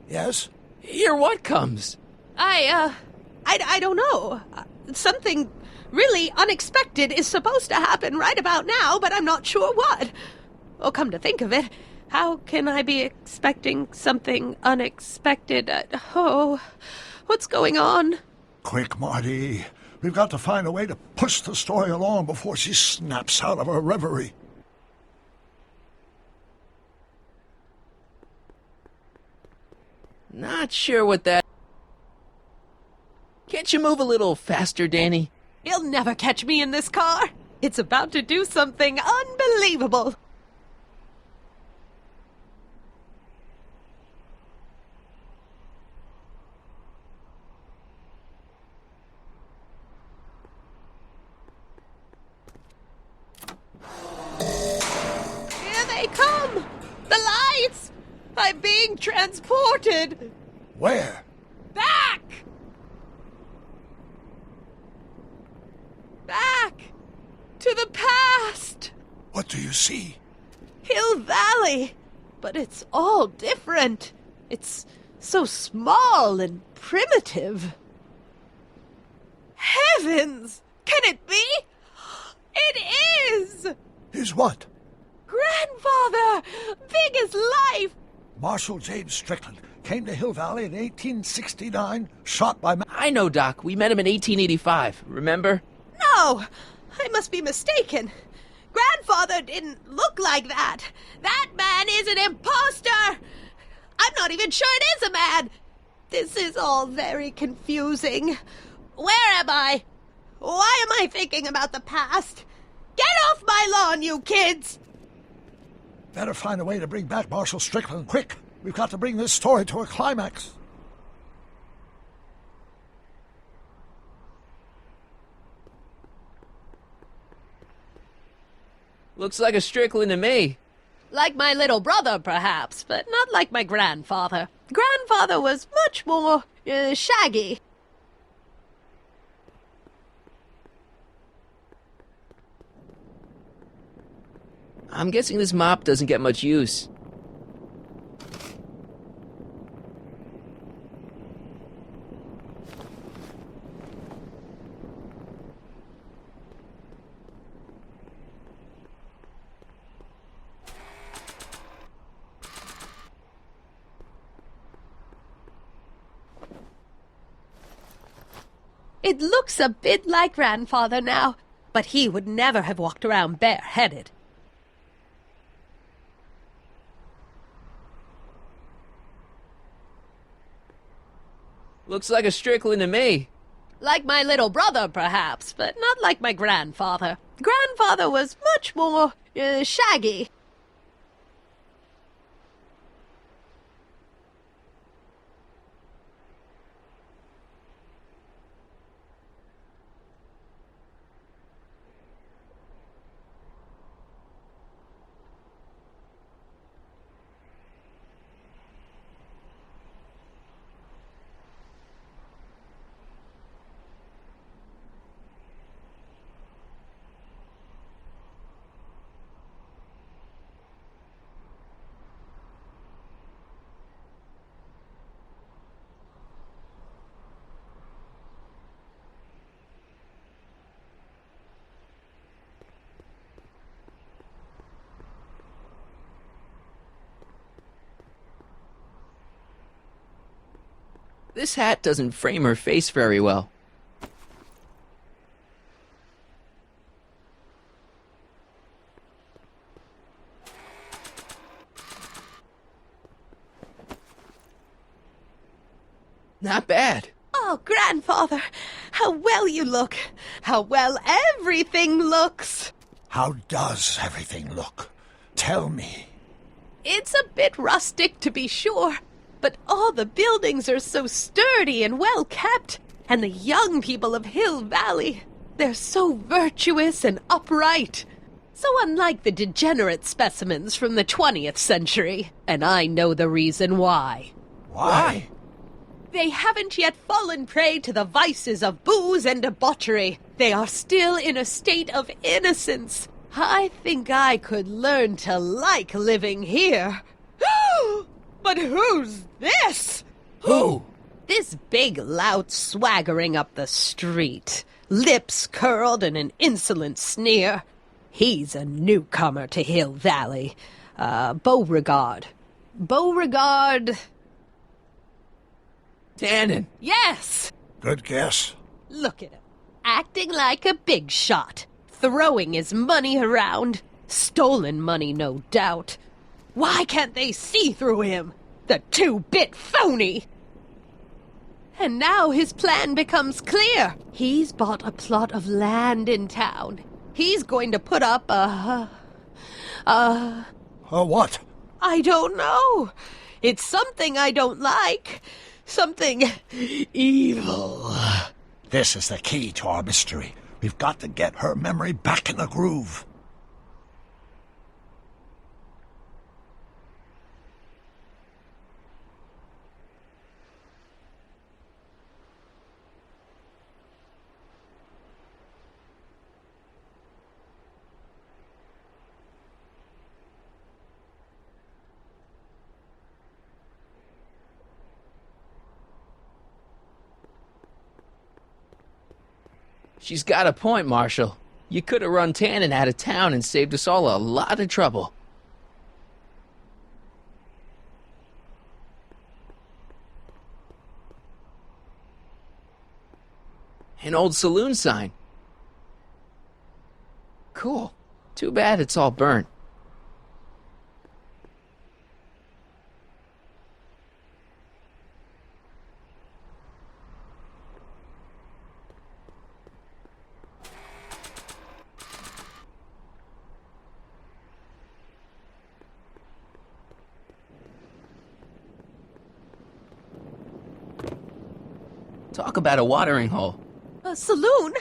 Yes? Here what comes? I don't know. Something really unexpected is supposed to happen right about now, but I'm not sure what. Oh, come to think of it, how can I be expecting something unexpected? What's going on? Quick, Marty. We've got to find a way to push the story along before she snaps out of her reverie. Not sure what that... Can't you move a little faster, Danny? You'll never catch me in this car. It's about to do something unbelievable. Here they come! The lights! I'm being transported! Where? Back! Back! To the past! What do you see? Hill Valley! But it's all different. It's so small and primitive. Heavens! Can it be? It is! Is what? Grandfather! Big as life! Marshal James Strickland came to Hill Valley in 1869, shot by... I know, Doc. We met him in 1885, remember? No! I must be mistaken. Grandfather didn't look like that. That man is an imposter! I'm not even sure it is a man! This is all very confusing. Where am I? Why am I thinking about the past? Get off my lawn, you kids! Better find a way to bring back Marshal Strickland, quick! We've got to bring this story to a climax. Looks like a Strickland to me. Like my little brother, perhaps, but not like my grandfather. Grandfather was much more, shaggy. I'm guessing this mop doesn't get much use. It looks a bit like Grandfather now, but he would never have walked around bareheaded. Looks like a Strickland to me. Like my little brother, perhaps, but not like my grandfather. Grandfather was much more, shaggy. This hat doesn't frame her face very well. Not bad. Oh, Grandfather, how well you look. How well everything looks. How does everything look? Tell me. It's a bit rustic, to be sure, but all the buildings are so sturdy and well kept, and the young people of Hill Valley, they're so virtuous and upright. So unlike the degenerate specimens from the 20th century, and I know the reason why. Why? They haven't yet fallen prey to the vices of booze and debauchery. They are still in a state of innocence. I think I could learn to like living here. But who's this? Who? This big lout swaggering up the street, lips curled in an insolent sneer. He's a newcomer to Hill Valley. Beauregard. Beauregard... Tannen. Yes! Good guess. Look at him, acting like a big shot, throwing his money around. Stolen money, no doubt. Why can't they see through him? The two-bit phony! And now his plan becomes clear. He's bought a plot of land in town. He's going to put up a What? I don't know. It's something I don't like. Something evil. This is the key to our mystery. We've got to get her memory back in the groove. She's got a point, Marshal. You could have run Tannen out of town and saved us all a lot of trouble. An old saloon sign. Cool. Too bad it's all burnt. Talk about a watering hole. A saloon?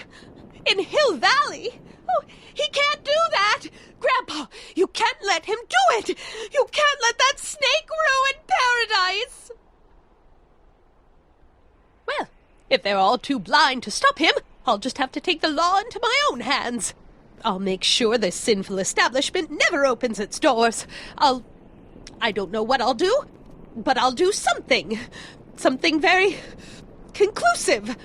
In Hill Valley? Oh, he can't do that! Grandpa, you can't let him do it! You can't let that snake ruin paradise! Well, if they're all too blind to stop him, I'll just have to take the law into my own hands. I'll make sure this sinful establishment never opens its doors. I don't know what I'll do, but I'll do something. Something very conclusive.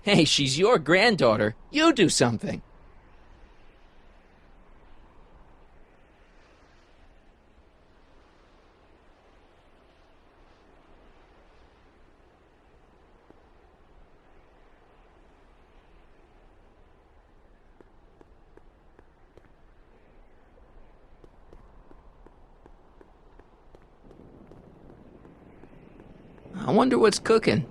Hey, she's your granddaughter. You do something. I wonder what's cooking.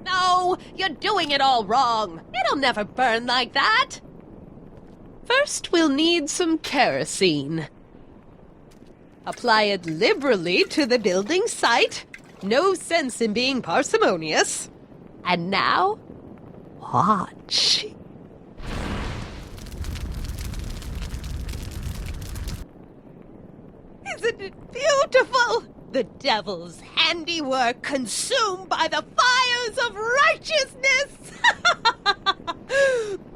No, you're doing it all wrong. It'll never burn like that. First, we'll need some kerosene. Apply it liberally to the building site. No sense in being parsimonious. And now, watch. Isn't it beautiful? The devil's handiwork consumed by the fires of righteousness!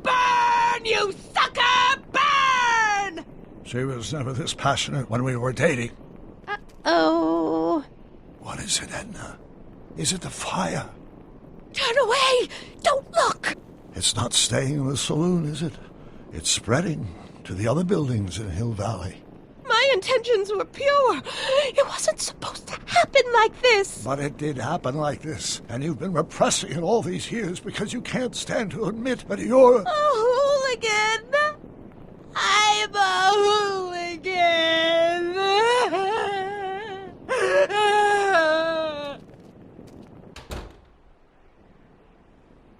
Burn, you sucker! Burn! She was never this passionate when we were dating. Oh. What is it, Edna? Is it the fire? Turn away! Don't look! It's not staying in the saloon, is it? It's spreading to the other buildings in Hill Valley. My intentions were pure. It wasn't supposed to happen like this. But it did happen like this, and you've been repressing it all these years because you can't stand to admit that you're... A hooligan. I'm a hooligan.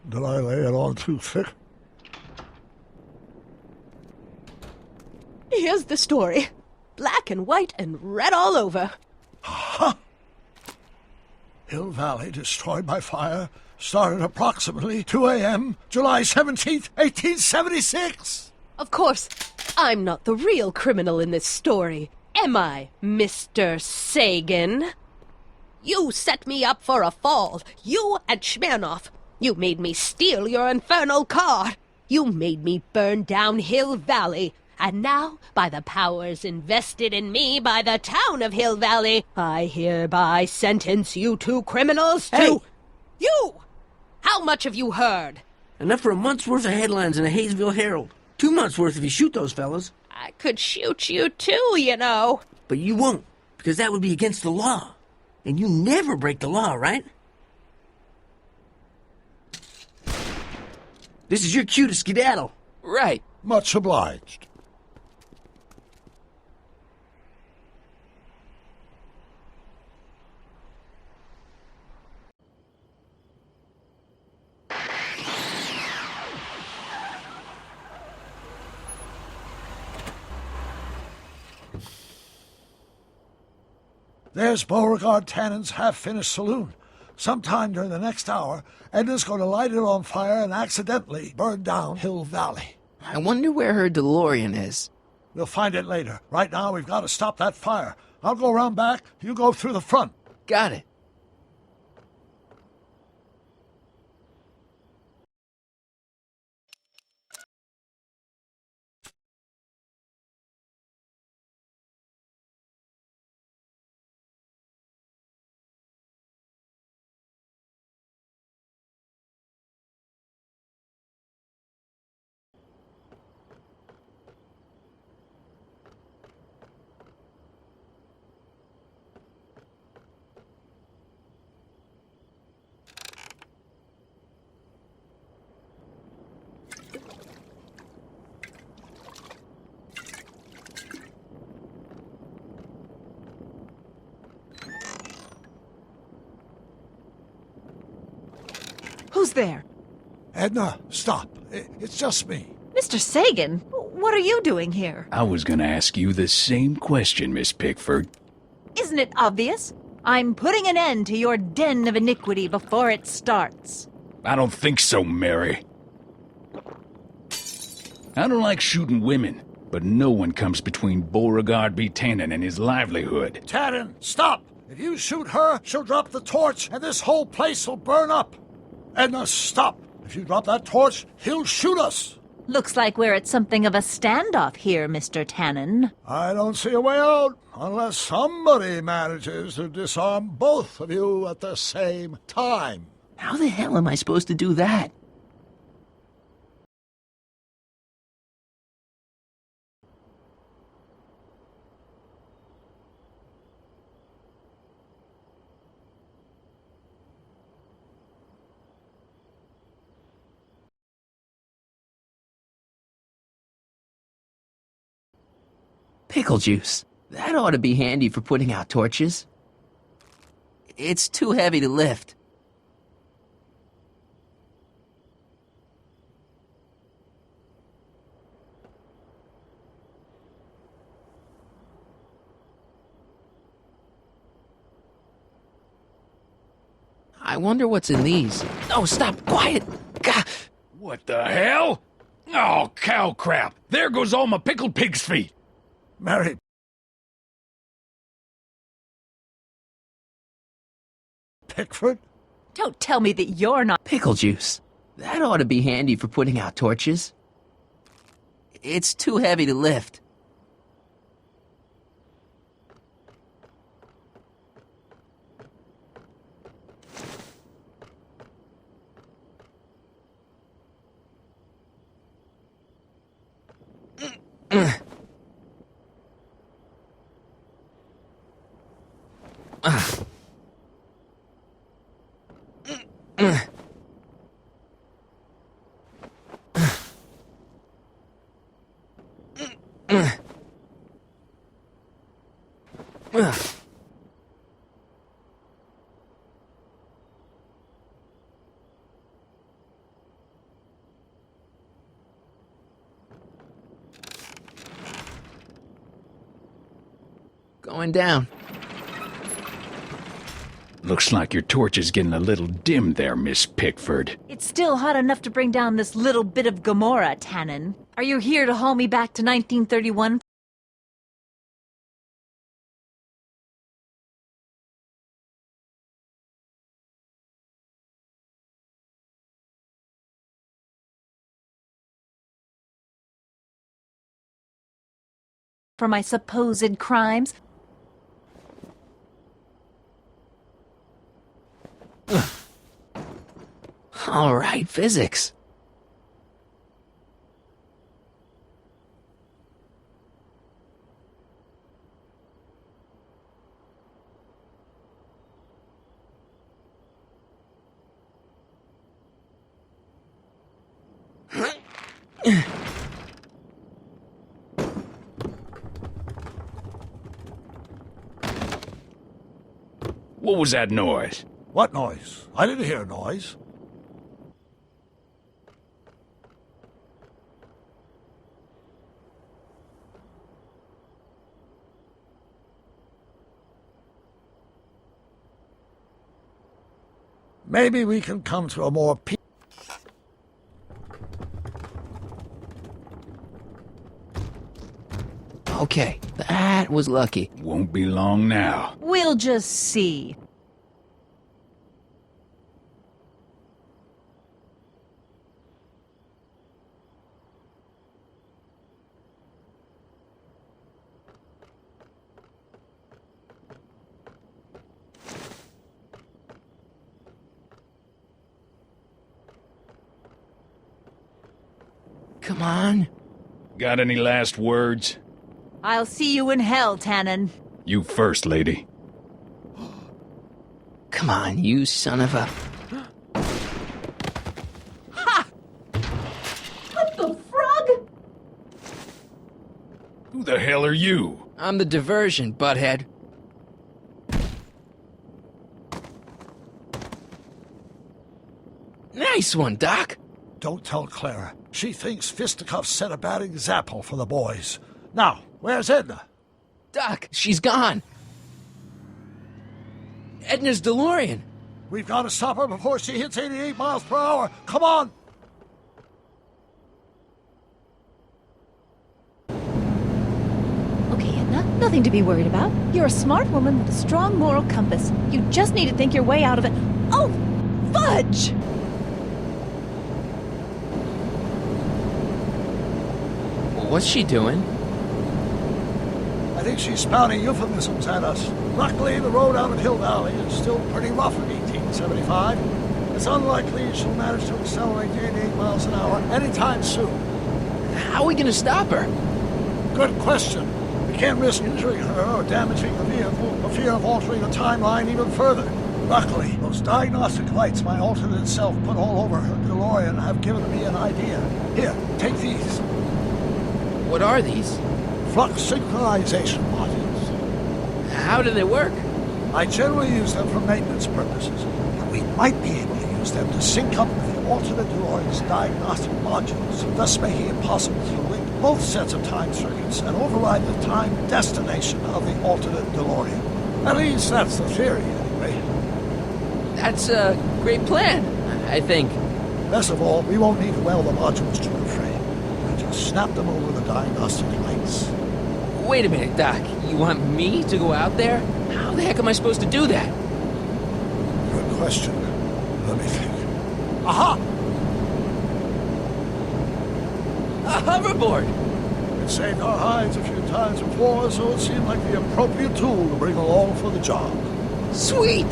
Did I lay it on too thick? Here's the story. Black and white and red all over. Hill Valley destroyed by fire started approximately 2 a.m., July 17th, 1876. Of course, I'm not the real criminal in this story, am I, Mr. Sagan? You set me up for a fall, you and Smirnoff. You made me steal your infernal car. You made me burn down Hill Valley. And now, by the powers invested in me by the town of Hill Valley, I hereby sentence you two criminals to... Hey! You! How much have you heard? Enough for a month's worth of headlines in the Hayesville Herald. 2 months' worth if you shoot those fellas. I could shoot you too, you know. But you won't, because that would be against the law. And you never break the law, right? This is your cue to skedaddle. Right. Much obliged. There's Beauregard Tannen's half-finished saloon. Sometime during the next hour, Edna's going to light it on fire and accidentally burn down Hill Valley. I wonder where her DeLorean is. We'll find it later. Right now, we've got to stop that fire. I'll go around back. You go through the front. Got it. Who's there? Edna, stop. It's just me. Mr. Sagan? What are you doing here? I was gonna ask you the same question, Miss Pickford. Isn't it obvious? I'm putting an end to your den of iniquity before it starts. I don't think so, Mary. I don't like shooting women, but no one comes between Beauregard B. Tannen and his livelihood. Tannen, stop! If you shoot her, she'll drop the torch, and this whole place will burn up. Edna, stop! If you drop that torch, he'll shoot us. Looks like we're at something of a standoff here, Mr. Tannen. I don't see a way out unless somebody manages to disarm both of you at the same time. How the hell am I supposed to do that? Pickle juice. That ought to be handy for putting out torches. It's too heavy to lift. I wonder what's in these. Oh, stop! Quiet! Gah! What the hell? Oh, cow crap! There goes all my pickled pig's feet! Mary. Pickford? Don't tell me that you're not... Pickle juice. That ought to be handy for putting out torches. It's too heavy to lift. Going down. Looks like your torch is getting a little dim there, Miss Pickford. It's still hot enough to bring down this little bit of Gomorrah, Tannen. Are you here to haul me back to 1931? For my supposed crimes? All right, physics. What was that noise? What noise? I didn't hear a noise. Maybe we can come to a more peaceful... Okay, that was lucky. Won't be long now. We'll just see. Come on. Got any last words? I'll see you in hell, Tannen. You first, lady. Come on, you son of a... What the frog? Who the hell are you? I'm the diversion, butthead. Nice one, Doc. Don't tell Clara. She thinks fisticuffs set a bad example for the boys. Now, where's Edna? Doc, she's gone. Edna's DeLorean. We've got to stop her before she hits 88 miles per hour. Come on! Okay, Edna, nothing to be worried about. You're a smart woman with a strong moral compass. You just need to think your way out of it. Oh, fudge! What's she doing? I think she's spouting euphemisms at us. Luckily, the road out of Hill Valley is still pretty rough in 1875. It's unlikely she'll manage to accelerate to 88 miles an hour anytime soon. How are we gonna stop her? Good question. We can't risk injuring her or damaging the vehicle for fear of altering the timeline even further. Luckily, those diagnostic lights my alternate self put all over her DeLorean have given me an idea. Here, take these. What are these? Flux synchronization modules. How do they work? I generally use them for maintenance purposes, but we might be able to use them to sync up with the alternate DeLorean's diagnostic modules, thus making it possible to link both sets of time circuits and override the time destination of the alternate DeLorean. At least that's the theory, anyway. That's a great plan, I think. Best of all, we won't need to weld the modules to the frame. We'll just snap them over the diagnostic lights. Wait a minute, Doc. You want me to go out there? How the heck am I supposed to do that? Good question. Let me think. Aha! A hoverboard! It saved our hides a few times before, so it seemed like the appropriate tool to bring along for the job. Sweet!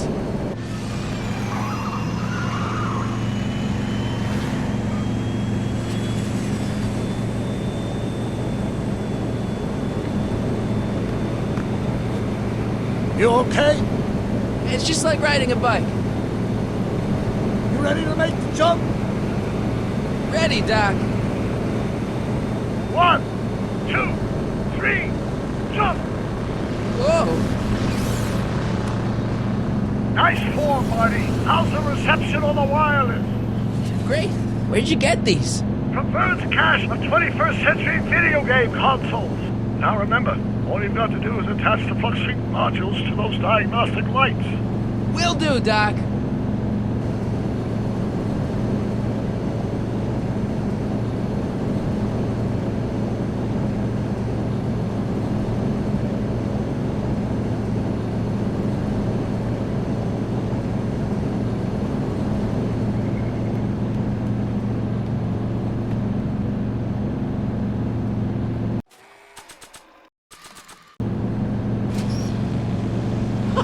You okay? It's just like riding a bike. You ready to make the jump? Ready, Doc. 1, 2, 3, jump! Whoa! Nice form, Marty. How's the reception on the wireless? Great. Where'd you get these? From Bird's cache of 21st century video game consoles. Now remember, All you've got to do is attach the FluxSync modules to those diagnostic lights. Will do, Doc.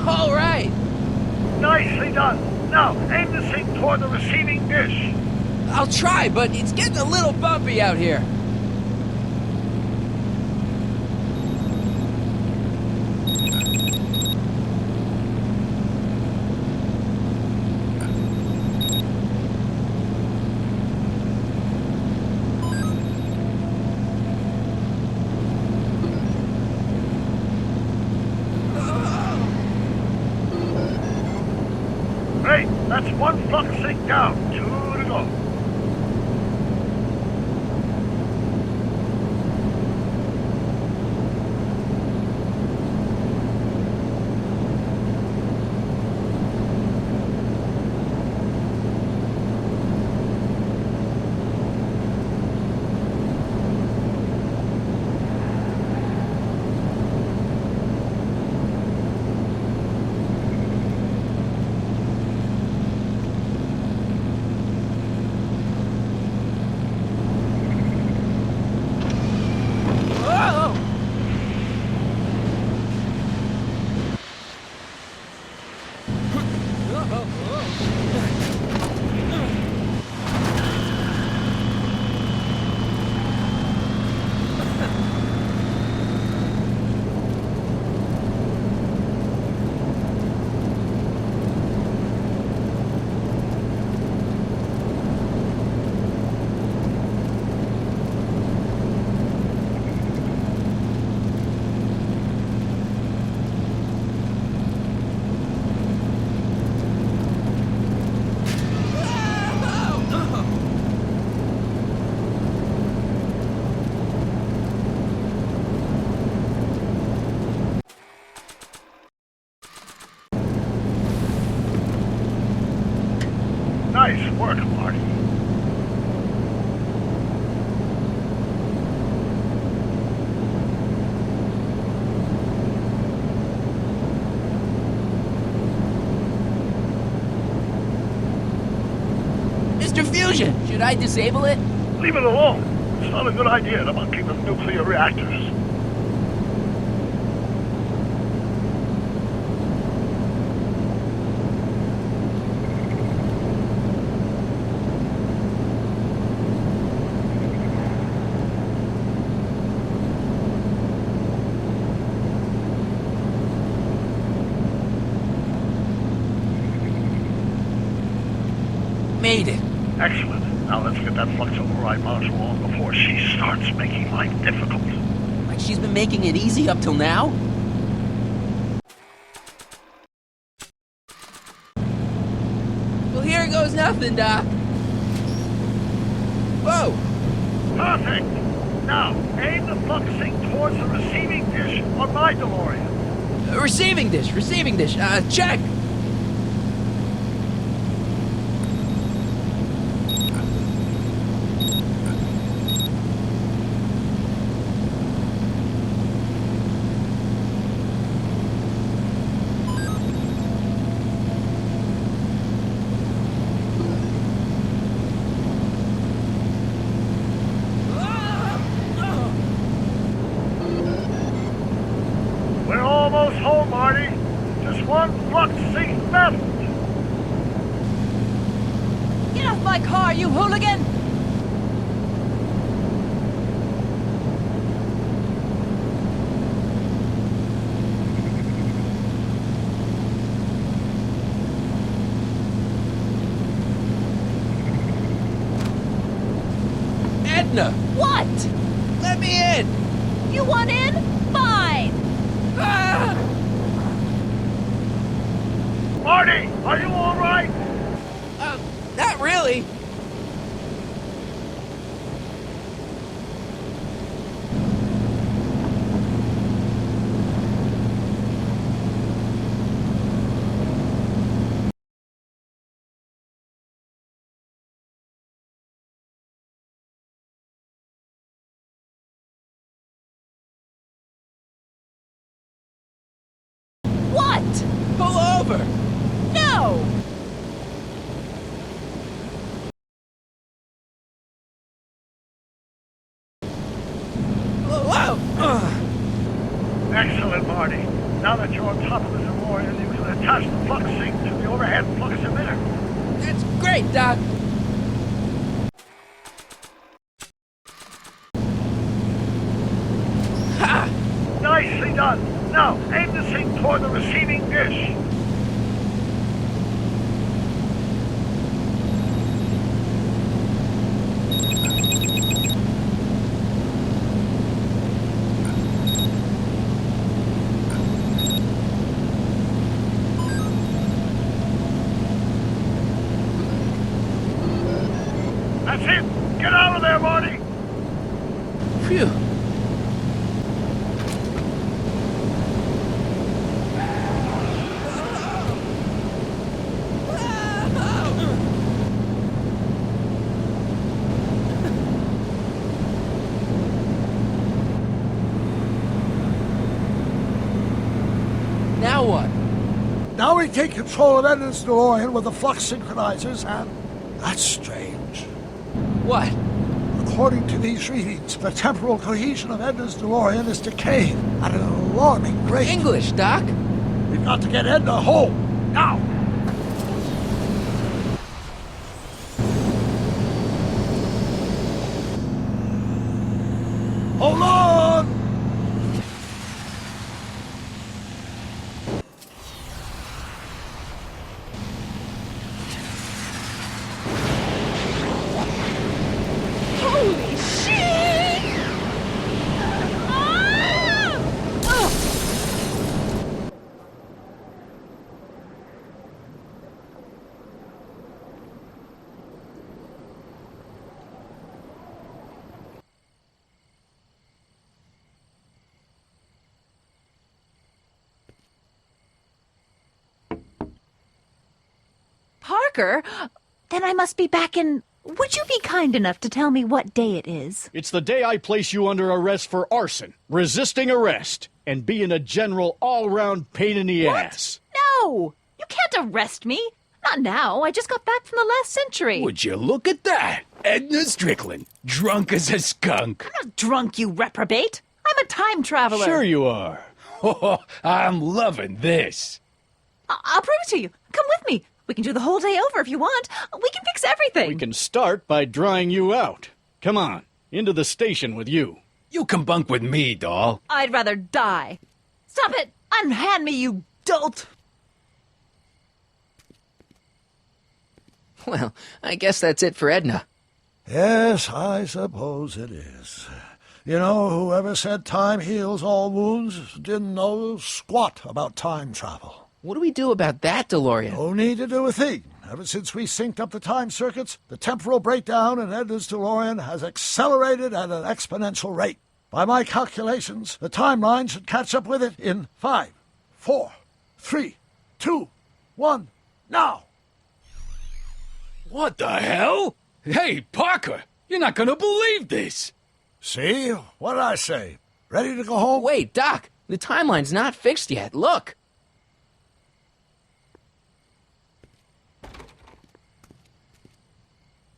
All right. Nicely done. Now, aim the sync toward the receiving dish. I'll try, but it's getting a little bumpy out here. Great, that's one FluxSync down. 2 to go. Nice work, Marty. Mr. Fusion, should I disable it? Leave it alone. It's not a good idea to monkey with nuclear reactors. Made it. Excellent. Now let's get that flux override module on before she starts making life difficult. Like she's been making it easy up till now? Well, here goes nothing, Doc. Whoa! Perfect! Now, aim the flux sync towards the receiving dish on my DeLorean. Receiving dish. Check! We're almost home, Marty. Just one flux sync left. Get off my car, you hooligan! Edna! What? Let me in! You want in? Fine! Ah! Marty, are you all right? Not really. on top of the DeLorean, you can attach the flux sink to the overhead flux emitter. That's great, Doc. Ha! Nicely done. Now, aim the sink toward the receiving dish. That's it. Get out of there, Marty. Phew. Now what? Now we take control of Edna's DeLorean with the flux synchronizers, and that's strange. What? According to these readings, the temporal cohesion of Edna's DeLorean is decaying at an alarming rate. English, Doc. We've got to get Edna home, now! Hold on! Holy shit! Parker? Then I must be back in... Would you be kind enough to tell me what day it is? It's the day I place you under arrest for arson, resisting arrest, and being a general all-round pain in the ass. No! You can't arrest me! Not now. I just got back from the last century. Would you look at that? Edna Strickland, drunk as a skunk. I'm not drunk, you reprobate. I'm a time traveler. Sure you are. Oh, I'm loving this. I'll prove it to you. Come with me. We can do the whole day over if you want. We can fix everything. We can start by drying you out. Come on, into the station with you. You can bunk with me, doll. I'd rather die. Stop it! Unhand me, you dolt! Well, I guess that's it for Edna. Yes, I suppose it is. You know, whoever said time heals all wounds didn't know squat about time travel. What do we do about that, DeLorean? No need to do a thing. Ever since we synced up the time circuits, the temporal breakdown in Edna's DeLorean has accelerated at an exponential rate. By my calculations, the timeline should catch up with it in 5, 4, 3, 2, 1, now! What the hell? Hey, Parker, you're not gonna believe this. See? What did I say? Ready to go home? Wait, Doc, the timeline's not fixed yet. Look.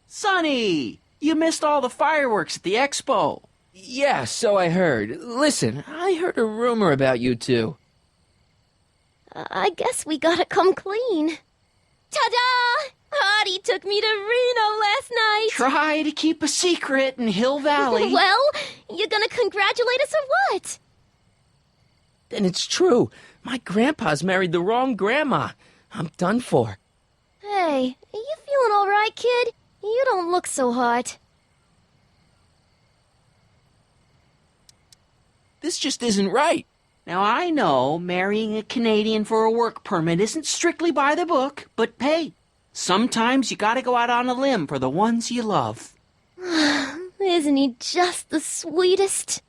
Sonny! You missed all the fireworks at the expo. Yeah, so I heard. Listen, I heard a rumor about you two. I guess we gotta come clean. Ta-da! Audie took me to Reno last night. Try to keep a secret in Hill Valley. Well, you gonna congratulate us or what? Then it's true. My grandpa's married the wrong grandma. I'm done for. Hey, are you feeling all right, kid? You don't look so hot. This just isn't right. Now, I know marrying a Canadian for a work permit isn't strictly by the book, but hey, sometimes you gotta go out on a limb for the ones you love. Isn't he just the sweetest?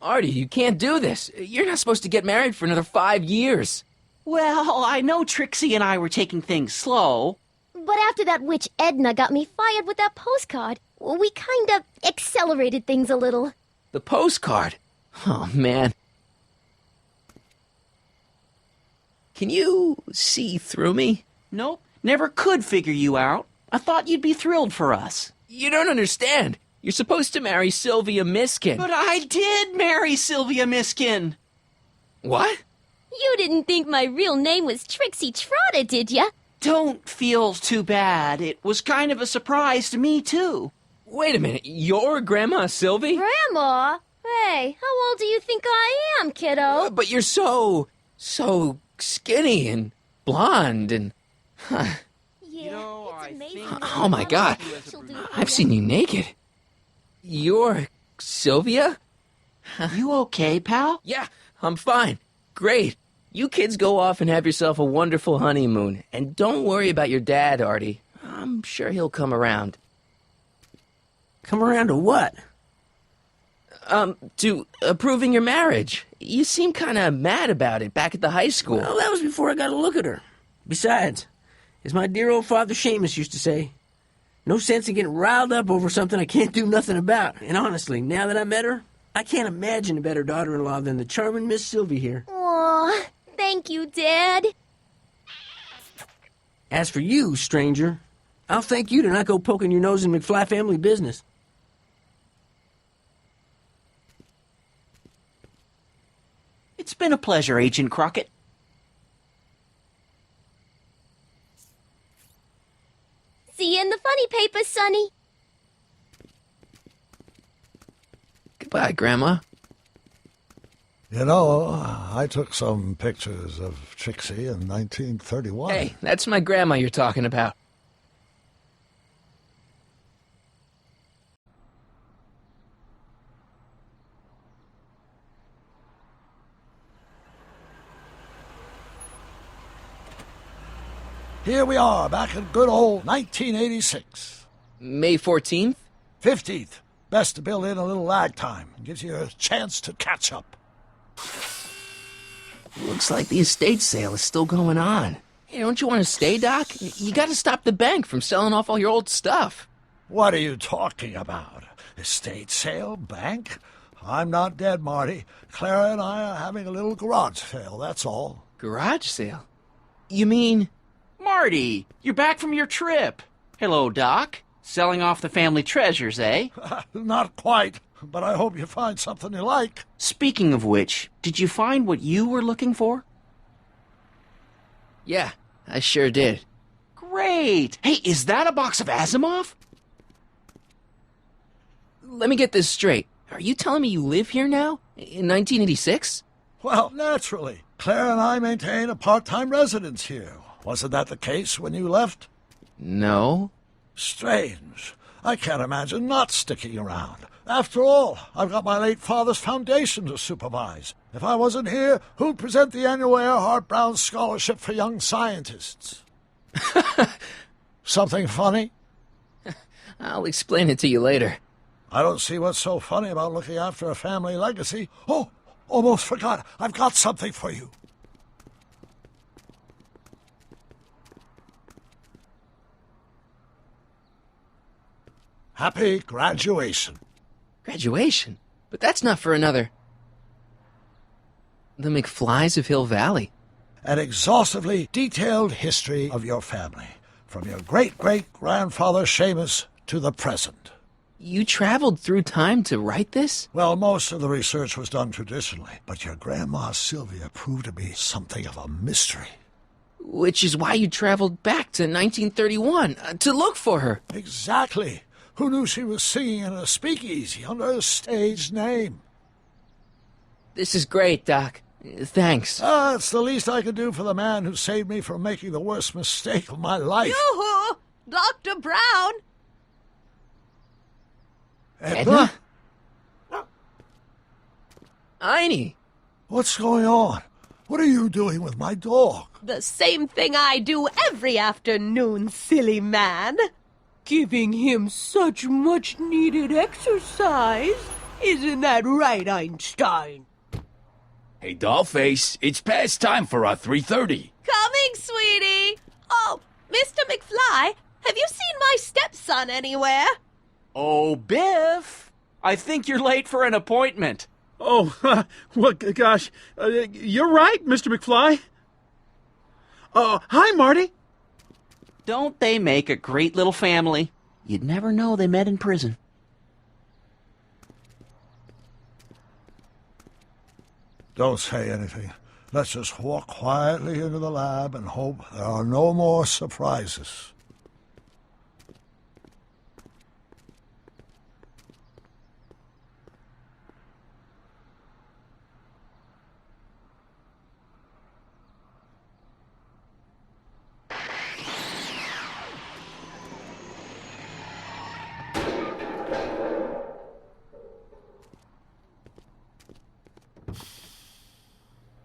Artie, you can't do this. You're not supposed to get married for another 5 years. Well, I know Trixie and I were taking things slow. But after that witch Edna got me fired with that postcard, we kind of accelerated things a little. The postcard? Oh, man. Can you see through me? Nope, never could figure you out. I thought you'd be thrilled for us. You don't understand. You're supposed to marry Sylvia Miskin. But I did marry Sylvia Miskin. What? You didn't think my real name was Trixie Trotter, did ya? Don't feel too bad. It was kind of a surprise to me, too. Wait a minute, you're Grandma Sylvie? Grandma? Hey, how old do you think I am, kiddo? But you're so skinny and blonde and... Yeah, I it's amazing. think- Oh my God, I've seen you naked. You're Sylvia? You okay, pal? Yeah, I'm fine. Great. You kids go off and have yourself a wonderful honeymoon. And don't worry about your dad, Artie. I'm sure he'll come around. Come around to what? To approving your marriage. You seem kind of mad about it back at the high school. Well, that was before I got a look at her. Besides, as my dear old father Seamus used to say, no sense in getting riled up over something I can't do nothing about. And honestly, now that I met her, I can't imagine a better daughter-in-law than the charming Miss Sylvie here. Aw, thank you, Dad. As for you, stranger, I'll thank you to not go poking your nose in McFly family business. It's been a pleasure, Agent Crockett. See you in the funny paper, Sonny. Goodbye, Grandma. You know, I took some pictures of Trixie in 1931. Hey, that's my grandma you're talking about. Here we are, back in good old 1986. May 14th? 15th. Best to build in a little lag time. Gives you a chance to catch up. Looks like the estate sale is still going on. Hey, don't you want to stay, Doc? You gotta stop the bank from selling off all your old stuff. What are you talking about? Estate sale? Bank? I'm not dead, Marty. Clara and I are having a little garage sale, that's all. Garage sale? You mean... Marty, you're back from your trip. Hello, Doc. Selling off the family treasures, eh? Not quite, but I hope you find something you like. Speaking of which, did you find what you were looking for? Yeah, I sure did. Great. Hey, is that a box of Asimov? Let me get this straight. Are you telling me you live here now? In 1986? Well, naturally. Clara and I maintain a part-time residence here. Wasn't that the case when you left? No. Strange. I can't imagine not sticking around. After all, I've got my late father's foundation to supervise. If I wasn't here, who'd present the annual Earhart Brown Scholarship for Young Scientists? Something funny? I'll explain it to you later. I don't see what's so funny about looking after a family legacy. Oh, almost forgot. I've got something for you. Happy graduation. Graduation? But that's not for another... The McFlys of Hill Valley. An exhaustively detailed history of your family, from your great-great-grandfather Seamus to the present. You traveled through time to write this? Well, most of the research was done traditionally, but your grandma Sylvia proved to be something of a mystery. Which is why you traveled back to 1931, to look for her. Exactly. Who knew she was singing in a speakeasy under a stage name? This is great, Doc. Thanks. It's the least I could do for the man who saved me from making the worst mistake of my life. Yoo-hoo! Dr. Brown! Edna? Einie! What's going on? What are you doing with my dog? The same thing I do every afternoon, silly man. Giving him such much-needed exercise. Isn't that right, Einstein? Hey, Dollface, it's past time for our 3:30. Coming, sweetie. Oh, Mr. McFly, have you seen my stepson anywhere? Oh, Biff. I think you're late for an appointment. Oh, well, gosh. You're right, Mr. McFly. Hi, Marty. Don't they make a great little family? You'd never know they met in prison. Don't say anything. Let's just walk quietly into the lab and hope there are no more surprises.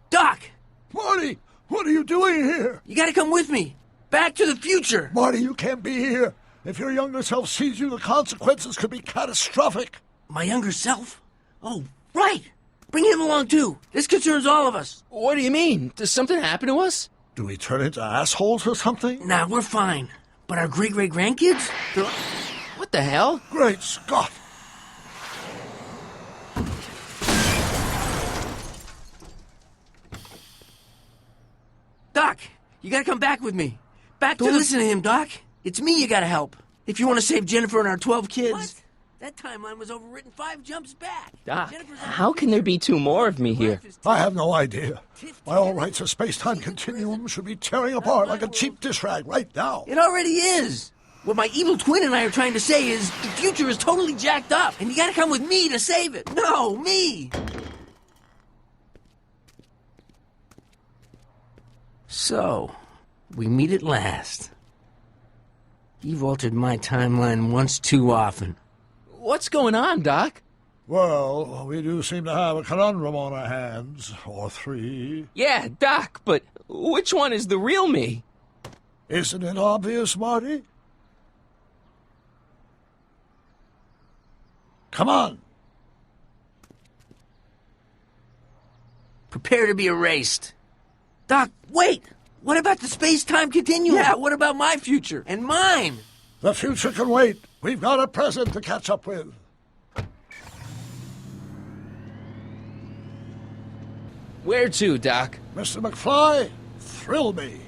Doc! Marty, what are you doing here? You gotta come with me. Back to the future. Marty, you can't be here. If your younger self sees you, the consequences could be catastrophic. My younger self? Oh, right. Bring him along, too. This concerns all of us. What do you mean? Does something happen to us? Do we turn into assholes or something? Nah, we're fine. But our great-great-grandkids? What the hell? Great Scott! Doc, you gotta come back with me. Don't listen to him, Doc. It's me you gotta help. If you want to save Jennifer and our 12 kids. What? That timeline was overwritten 5 jumps back. Doc, how can there be 2 more of me here? I have no idea. By all rights, a space-time continuum should be tearing apart like a cheap dish rag right now. It already is. What my evil twin and I are trying to say is the future is totally jacked up, and you gotta come with me to save it. No, me. So, we meet at last. You've altered my timeline once too often. What's going on, Doc? Well, we do seem to have a conundrum on our hands, or 3. Yeah, Doc, but which one is the real me? Isn't it obvious, Marty? Come on. Prepare to be erased. Doc, wait! What about the space-time continuum? Yeah, what about my future? And mine? The future can wait. We've got a present to catch up with. Where to, Doc? Mr. McFly, thrill me.